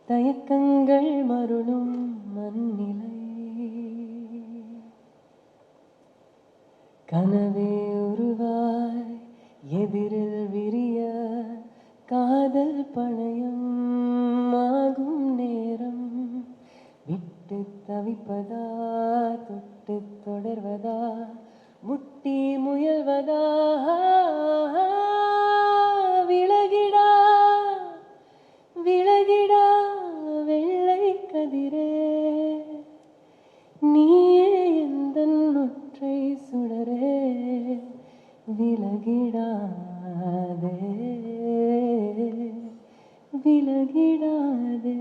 தயக்கங்கள் மருளும் மண்ணிலை கனவே உருவாய் எதிரில் விரிய காதல் பணயம் ஆகும் நேரம் விட்டு தவிப்பதா தொட்டு தொடர்வதா முட்டி முயல்வதா விலகிடா விலகிடா வெள்ளை கதிரே நீயே எந்தன் ஒற்றை சுடரே விலகிடாதே விலகிடாதே